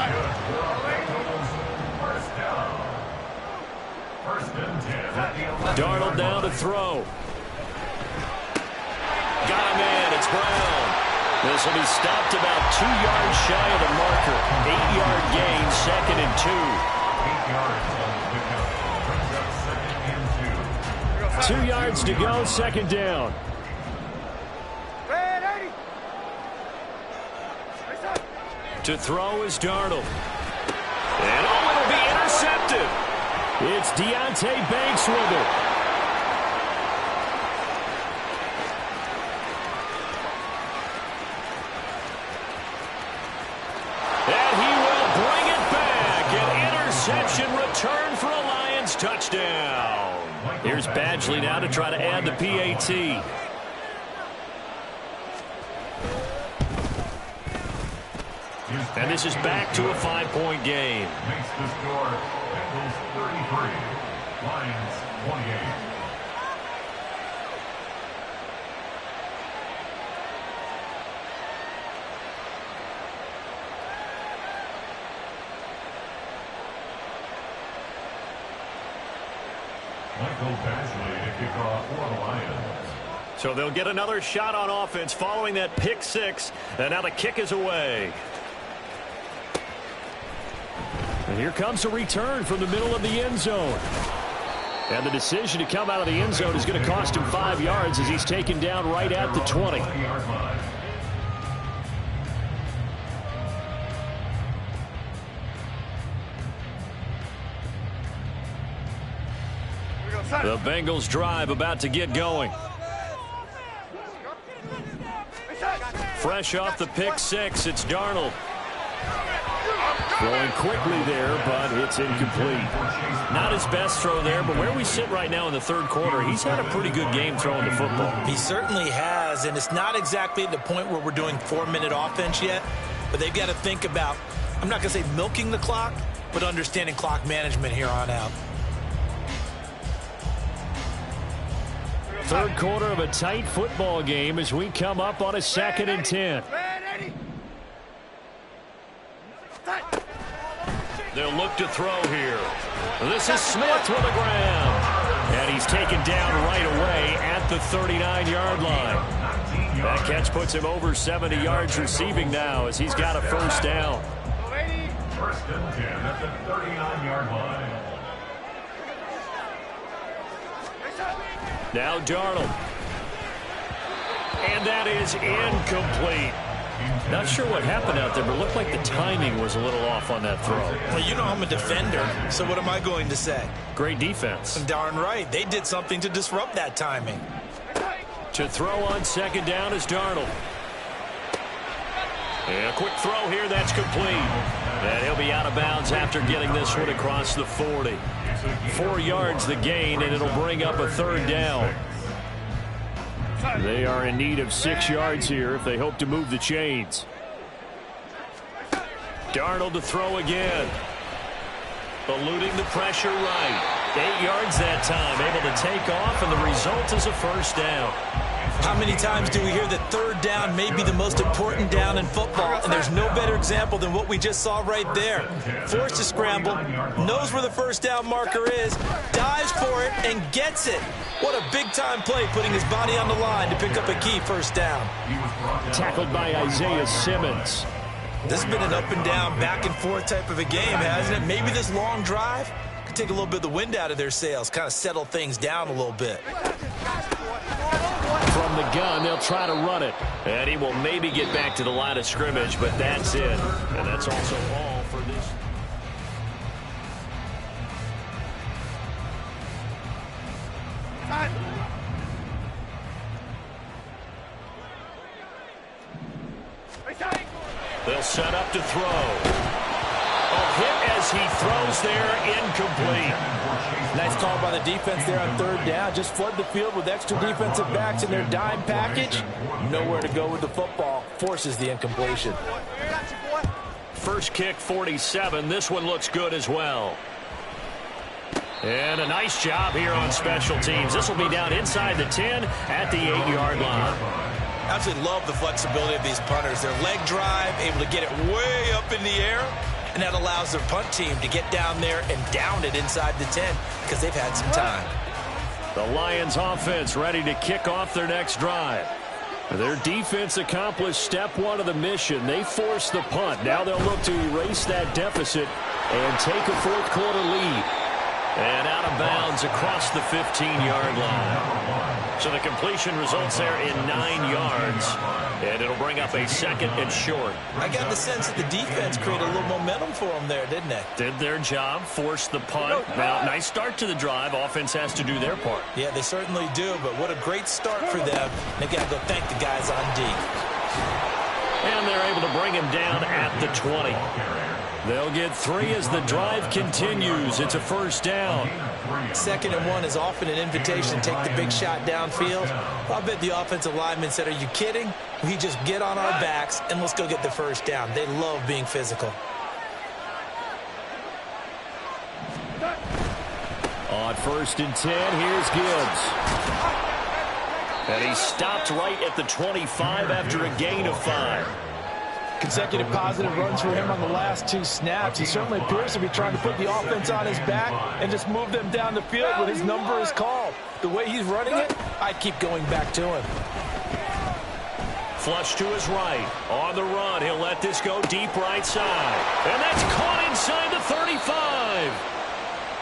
Darnold down to throw. Got him in. It's Brown. This will be stopped about 2 yards shy of the marker. 8-yard gain, 2nd and 2. 8 yards on the pickup. Brings up 2nd and 2. 2 yards to go, 2nd down. To throw is Darnold. And it'll be intercepted. It's Deonte Banks with it. And he will bring it back. An interception return for a Lions touchdown. Here's Badgley now to try to add the PAT. And this is back to a 5-point game. Makes the score Bengals 33, Lions 28. Michael Badgley to kick off for the Lions. So they'll get another shot on offense following that pick 6. And now the kick is away. And here comes a return from the middle of the end zone. And the decision to come out of the end zone is going to cost him 5 yards as he's taken down right at the 20. The Bengals drive about to get going. Fresh off the pick 6, it's Darnold. Throwing quickly there, but it's incomplete. Not his best throw there, but where we sit right now in the 3rd quarter, he's had a pretty good game throwing the football. He certainly has, and it's not exactly at the point where we're doing 4-minute offense yet, but they've got to think about, I'm not going to say milking the clock, but understanding clock management here on out. 3rd quarter of a tight football game as we come up on a 2nd and 10. They'll look to throw here. This is Smith with the ground. And he's taken down right away at the 39-yard line. That catch puts him over 70 yards receiving now as he's got a first down. 1st and 10 at the 39-yard line. Now Darnold. And that is incomplete. Not sure what happened out there, but it looked like the timing was a little off on that throw. Well, you know I'm a defender, so what am I going to say? Great defense. Darn right. They did something to disrupt that timing. To throw on 2nd down is Darnold. And a quick throw here, that's complete. And he'll be out of bounds after getting this one across the 40. 4 yards the gain, and it'll bring up a 3rd down. They are in need of 6 yards here if they hope to move the chains. Darnold to throw again. Eluding the pressure right. 8 yards that time, able to take off, and the result is a first down. How many times do we hear that 3rd down may be the most important down in football, and there's no better example than what we just saw right there. Forced to scramble, knows where the first down marker is, dives for it, and gets it. What a big-time play, putting his body on the line to pick up a key first down. Tackled by Isaiah Simmons. This has been an up-and-down, back-and-forth type of a game, hasn't it? Maybe this long drive could take a little bit of the wind out of their sails, kind of settle things down a little bit. From the gun, they'll try to run it. And he will maybe get back to the line of scrimmage, but that's it. And that's also all for this. They'll set up to throw. A hit as he throws there, incomplete. Nice call by the defense there on 3rd down. Just flood the field with extra defensive backs in their dime package. Nowhere to go with the football. Forces the incompletion. First kick, 47. This one looks good as well. And a nice job here on special teams. This will be down inside the 10 at the 8-yard line. I absolutely love the flexibility of these punters. Their leg drive, able to get it way up in the air, and that allows their punt team to get down there and down it inside the 10 because they've had some time. The Lions offense ready to kick off their next drive. Their defense accomplished step one of the mission. They forced the punt. Now they'll look to erase that deficit and take a fourth-quarter lead. And out of bounds across the 15-yard line. So the completion results there in 9 yards. And it'll bring up a second and short. I got the sense that the defense created a little momentum for them there, didn't they? Did their job, forced the punt. Now, nice start to the drive. Offense has to do their part. Yeah, they certainly do, but what a great start for them. They've got to go thank the guys on D. And they're able to bring him down at the 20. They'll get 3 as the drive continues. It's a first down. 2nd and 1 is often an invitation to take the big shot downfield. I bet the offensive lineman said, are you kidding? We just get on our backs and let's go get the first down. They love being physical. On 1st and 10, here's Gibbs. And he stopped right at the 25 after a gain of 5. Consecutive positive runs for him on the last 2 snaps. He certainly appears to be trying to put the offense on his back and just move them down the field when his number is called. The way he's running it, I'd keep going back to him. Flush to his right. On the run, he'll let this go deep right side. And that's caught inside the 35.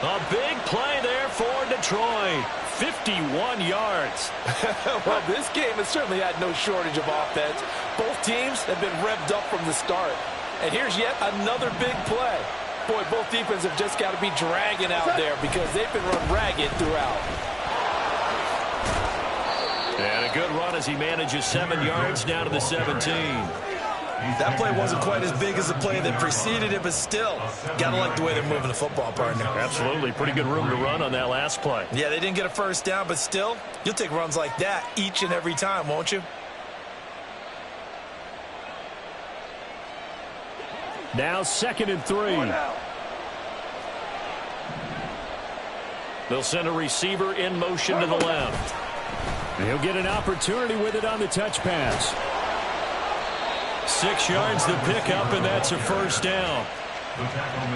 A big play there for Detroit. 51 yards. Well, this game has certainly had no shortage of offense. Both teams have been revved up from the start. And here's yet another big play. Boy, both defenses have just got to be dragging out there because they've been run ragged throughout. And a good run as he manages 7 yards down to the 17. That play wasn't quite as big as the play that preceded it, but still, gotta like the way they're moving the football, partner. Absolutely. Pretty good room to run on that last play. Yeah, they didn't get a first down, but still, you'll take runs like that each and every time, won't you? Now 2nd and 3. They'll send a receiver in motion to the left. He'll get an opportunity with it on the touch pass. 6 yards the pickup, and that's a first down.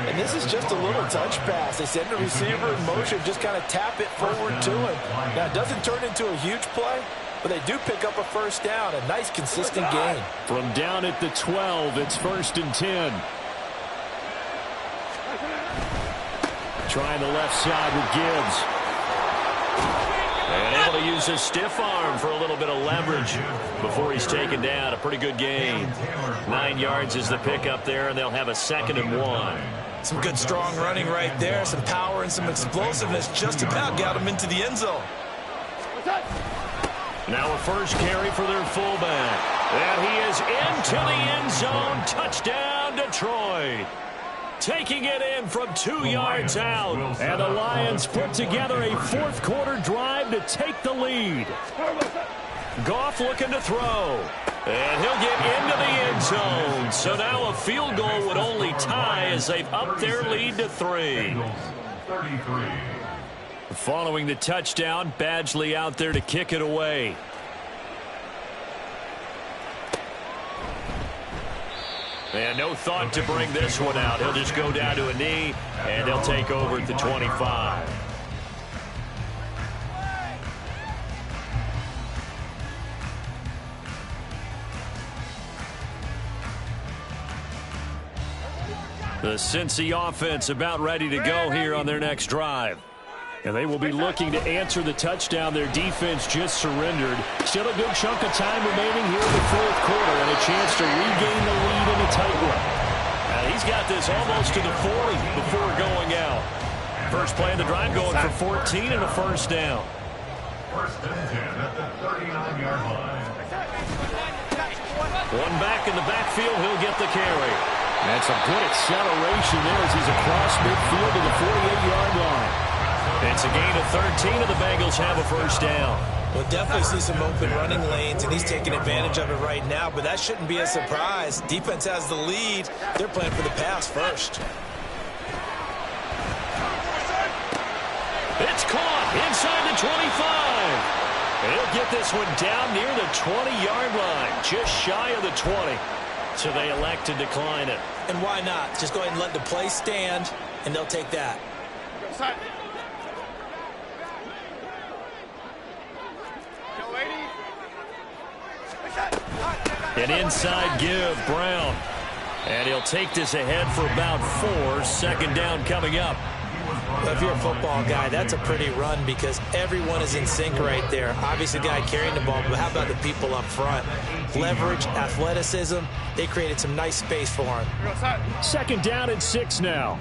And this is just a little touch pass. They send the receiver in motion, just kind of tap it forward to him. Now, it doesn't turn into a huge play, but they do pick up a first down. A nice, consistent gain. From down at the 12, it's 1st and 10. Trying the left side with Gibbs. And able to use his stiff arm for a little bit of leverage before he's taken down. A pretty good gain. 9 yards is the pickup there, and they'll have a 2nd and 1. Some good, strong running right there. Some power and some explosiveness just about got him into the end zone. Now a first carry for their fullback. And he is into the end zone. Touchdown, Detroit. Taking it in from 2 yards out. And the Lions put together a fourth-quarter drive to take the lead. Goff looking to throw. And he'll get into the end zone. So now a field goal would only tie as they've upped their lead to 3. Following the touchdown, Badgley out there to kick it away. And no thought to bring this one out. He'll just go down to a knee, and they'll take over at the 25. The Cincy offense about ready to go here on their next drive. And they will be looking to answer the touchdown their defense just surrendered. Still a good chunk of time remaining here in the fourth quarter and a chance to regain the lead in a tight one. Now he's got this almost to the 40 before going out. First play of the drive going for 14 and a first down. 1st and 10 at the 39-yard line. One back in the backfield, he'll get the carry. That's a good acceleration there as he's across midfield to the 48-yard line. It's a gain of 13, and the Bengals have a first down. We'll definitely see some open running lanes, and he's taking advantage of it right now, but that shouldn't be a surprise. Defense has the lead. They're playing for the pass first. inside the 25. He'll get this one down near the 20-yard line, just shy of the 20. So they elect to decline it. And why not? Just go ahead and let the play stand, and they'll take that. An inside give, Brown. And he'll take this ahead for about 4. Second down coming up. Well, if you're a football guy, that's a pretty run because everyone is in sync right there. Obviously, the guy carrying the ball, but how about the people up front? Leverage, athleticism, they created some nice space for him. Second down and 6 now.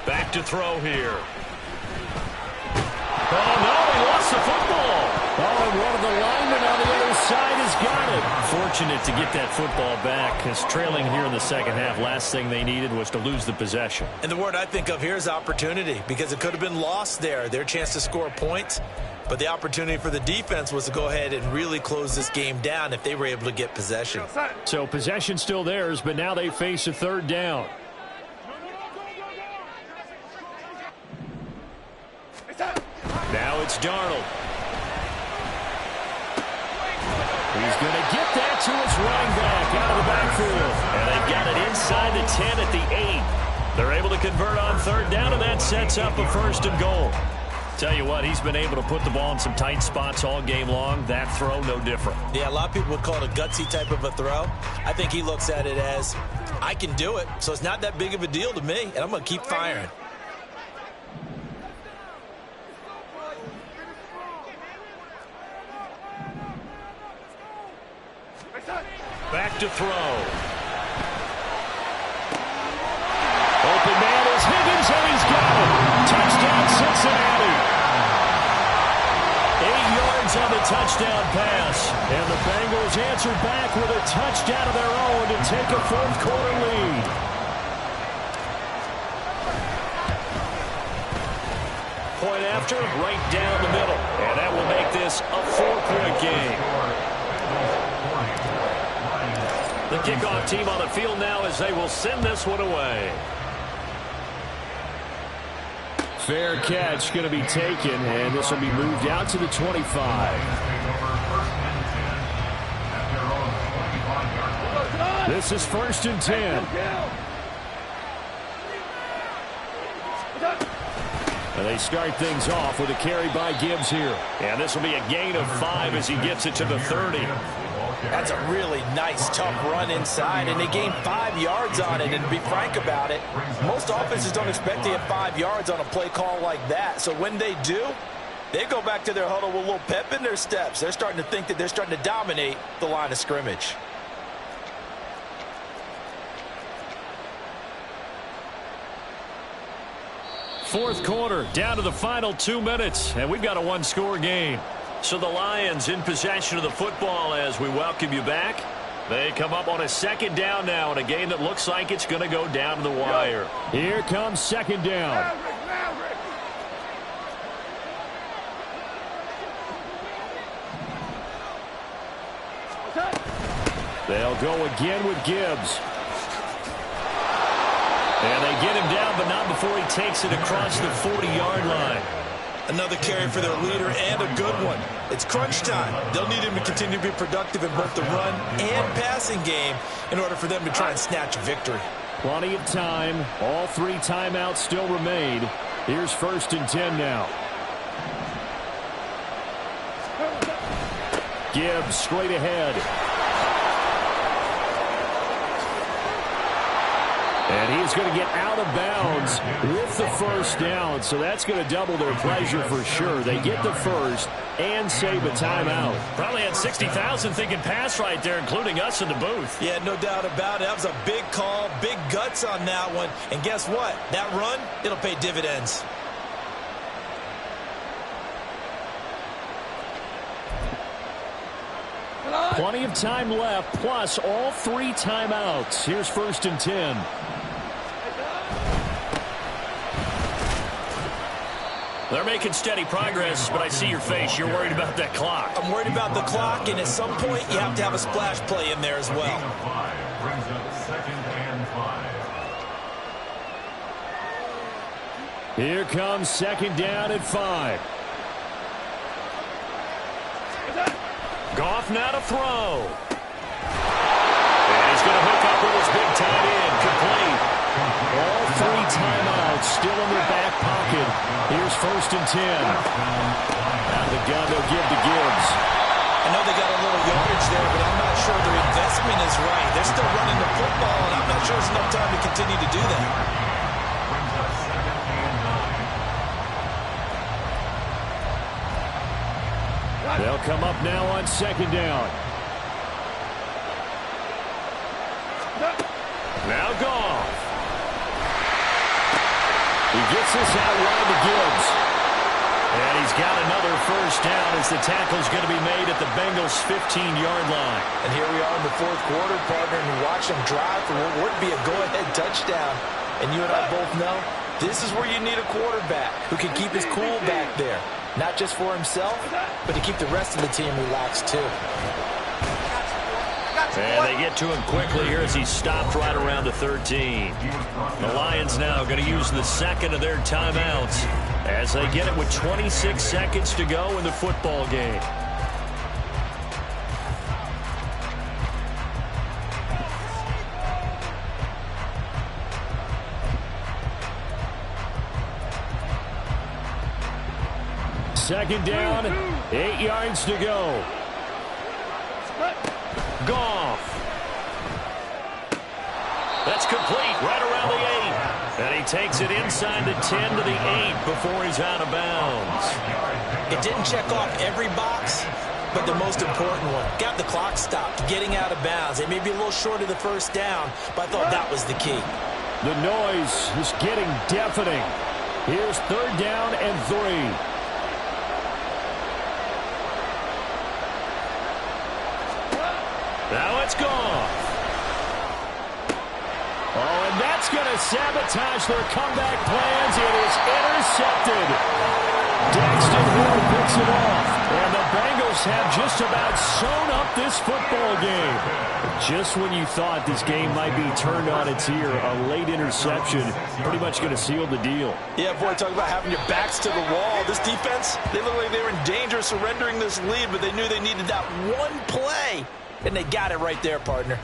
Back to throw here. Oh, no, he lost the football. Oh, and one of the linemen on the other side has got it. Fortunate to get that football back because trailing here in the second half, last thing they needed was to lose the possession. And the word I think of here is opportunity because it could have been lost there. Their chance to score points. But the opportunity for the defense was to go ahead and really close this game down if they were able to get possession. So possession still theirs, but now they face a third down. Now it's Darnold. He's going to get that to his running back out of the backfield. And they've got it inside the 10 at the 8. They're able to convert on third down, and that sets up a 1st and goal. Tell you what, he's been able to put the ball in some tight spots all game long. That throw, no different. Yeah, a lot of people would call it a gutsy type of a throw. I think he looks at it as, I can do it, so it's not that big of a deal to me, and I'm going to keep firing. Back to throw. Open man is Higgins, and he's got it. Touchdown, Cincinnati. 8 yards on the touchdown pass. And the Bengals answer back with a touchdown of their own to take a fourth-quarter lead. Point after, right down the middle. And that will make this a 4-point game. The kickoff team on the field now as they will send this one away. Fair catch going to be taken, and this will be moved out to the 25. This is 1st and 10. And they start things off with a carry by Gibbs here. And this will be a gain of 5 as he gets it to the 30. That's a really nice, tough run inside, and they gained 5 yards on it. And to be frank about it, most offenses don't expect to get 5 yards on a play call like that. So when they do, they go back to their huddle with a little pep in their steps. They're starting to think that they're starting to dominate the line of scrimmage. Fourth quarter, down to the final 2 minutes, and we've got a 1-score game. So the Lions in possession of the football as we welcome you back. They come up on a 2nd down now in a game that looks like it's going to go down to the wire. Here comes 2nd down. They'll go again with Gibbs. And they get him down, but not before he takes it across the 40-yard line. Another carry for their leader and a good one. It's crunch time. They'll need him to continue to be productive in both the run and passing game in order for them to try and snatch a victory. Plenty of time. All 3 timeouts still remain. Here's 1st and 10 now. Gibbs straight ahead. And he's going to get out of bounds with the 1st down. So that's going to double their pleasure for sure. They get the 1st and save a timeout. Probably had 60,000 thinking pass right there, including us in the booth. Yeah, no doubt about it. That was a big call, big guts on that one. And guess what? That run, it'll pay dividends. Plenty of time left, plus all 3 timeouts. Here's 1st and 10. 1 They're making steady progress, but I see your face. You're worried about that clock. I'm worried about the clock, and at some point, you have to have a splash play in there as well. Brings up 2nd and 5. Here comes 2nd down at 5. Goff now to throw. And he's going to hook up with his big tight end. Complete. All 3 timeouts still in their back pocket. Here's 1st and 10. Out of the gun, they'll give to Gibbs. I know they got a little yardage there, but I'm not sure their investment is right. They're still running the football, and I'm not sure there's enough time to continue to do that. Brings up 2nd and 9. They'll come up now on 2nd down. Now Goff. He gets this out wide to Gibbs. And he's got another 1st down as the tackle's going to be made at the Bengals' 15-yard line. And here we are in the 4th quarter, partner, and you watch them drive for what would be a go-ahead touchdown. And you and I both know this is where you need a quarterback who can keep his cool back there. Not just for himself, but to keep the rest of the team relaxed, too. And they get to him quickly here as he's stopped right around the 13. The Lions now going to use the 2nd of their timeouts as they get it with 26 seconds to go in the football game. Second down, 8 yards to go. Goff. That's complete right around the 8. And he takes it inside the 10 to the 8 before he's out of bounds. It didn't check off every box, but the most important one. Got the clock stopped, getting out of bounds. It may be a little short of the 1st down, but I thought that was the key. The noise is getting deafening. Here's 3rd down and 3. Now it's Goff. Oh, and that's going to sabotage their comeback plans. It is intercepted. Daxton Hill picks it off. And the Bengals have just about sewn up this football game. Just when you thought this game might be turned on its ear, a late interception pretty much going to seal the deal. Yeah, boy, talk about having your backs to the wall. This defense, they look like they were in danger of surrendering this lead, but they knew they needed that one play. And they got it right there, partner.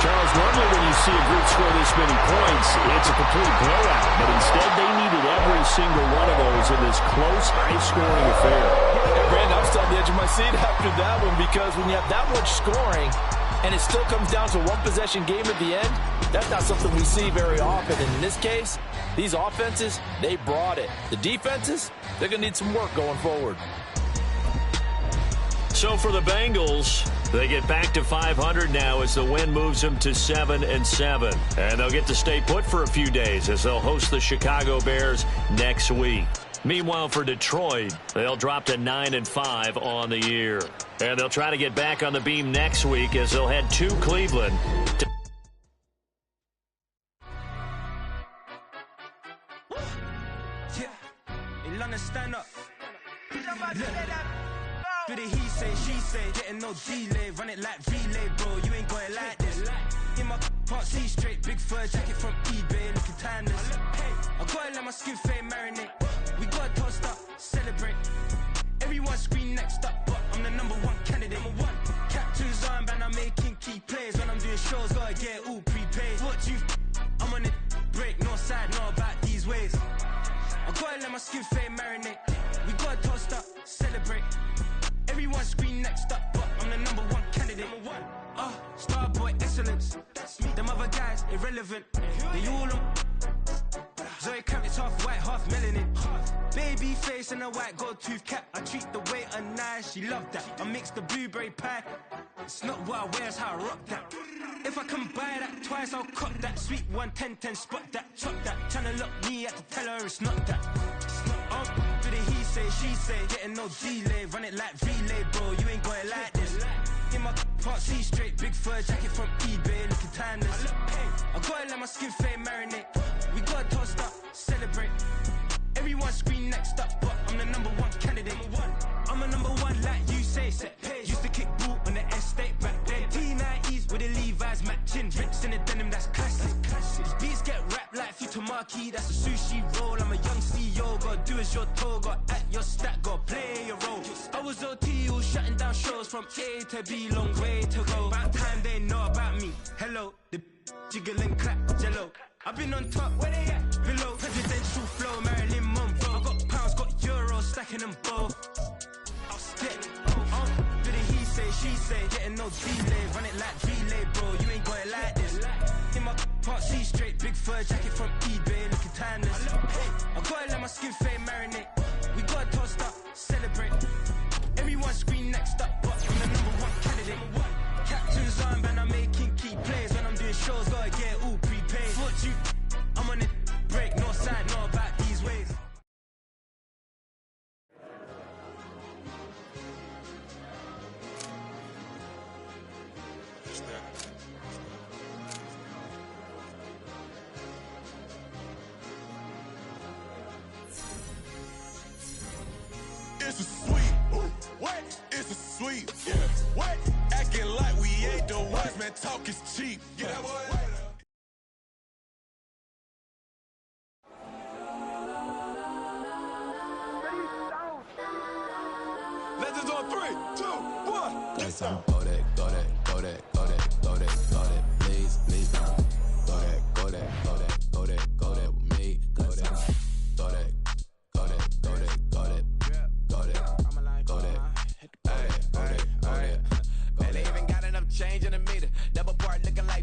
Charles, normally when you see a group score this many points, it's a complete blowout. But instead, they needed every single one of those in this close, high-scoring affair. Yeah, Brandon, I'm still on the edge of my seat after that one because when you have that much scoring and it still comes down to a one-possession game at the end, that's not something we see very often. And in this case, these offenses, they brought it. The defenses, they're going to need some work going forward. So for the Bengals, they get back to 500 now as the win moves them to 7-7. And they'll get to stay put for a few days as they'll host the Chicago Bears next week. Meanwhile, for Detroit, they'll drop to 9-5 on the year. And they'll try to get back on the beam next week as they'll head to Cleveland. Stand up. Do the he say, she say, getting no delay, run it like relay, bro. You ain't going like this. In my can't see straight, big fur jacket from eBay, looking timeless. I gotta let my skin fade marinate. We gotta toast up, celebrate. Everyone scream next up, but I'm the #1 candidate. Captain's armband, I'm making key plays. When I'm doing shows, gotta get all prepaid. What you? I'm on it, break, no side, know about these ways. I gotta let my skin fade marinate. We gotta toast up, celebrate. Everyone scream next up, but I'm the #1 candidate. Starboy excellence. Them other guys irrelevant. They all on. Zoe Kravitz half white, half melanin. Baby face and a white gold tooth cap. I treat the waiter nice, she love that. I mix the blueberry pie. It's not what I wear, it's how I rock that. If I can buy that twice, I'll cop that. Sweet 110, spot that, chop that. Tryna lock me, I have to tell her it's not that. Do the he say, she say, getting no delay. Run it like relay, bro, you ain't going like this. In my part C straight, big fur jacket from eBay, looking timeless. I gotta let my skin fade marinate. We gotta toast up, celebrate. Everyone scream next up, but I'm the #1 candidate. I'm a #1 like you say, set pace. Used to kick ball on the estate back then. T90s with the Levi's matching. Rips in the denim, that's classic. These beats get wrapped like Futamaki, that's a sushi roll. I'm a young CEO, gotta do as you're told. Gotta act your stat, gotta play your role. I was OT, all shutting down shows from A to B, long way to go. About time they know about me. Hello, the jiggle and clap, jello. I've been on top, where they at? Below, presidential flow, Marilyn Monroe. I got pounds, got euros, stacking them both. I'll stick, bit of he say, she say, getting no delay. Run it like relay, bro, you ain't got it like this. In my part C straight, big fur jacket from eBay, looking timeless. I gotta let my skin fade marinate. We gotta toast up, celebrate. Everyone scream next up, but I'm the #1 candidate. Captain's armband, I'm making key plays. When I'm doing shows, gotta get all prepaid. Foot you, I'm on it, break, no side, know about these ways. It's a sweet. What? It's a sweet. Yeah. What? Acting like we ain't the ones, man. Talk is cheap. Yeah, what? Legends on 3, 2, 1. That's on go that, go that, go that, go that, go that, go that. Please, please don't. Go that, go that, go that, go that, go that with me. Go that, go that, go that, go that, go that, go that, go that, go that, go that, go that. Man, they even got enough change in the meter. Double part looking like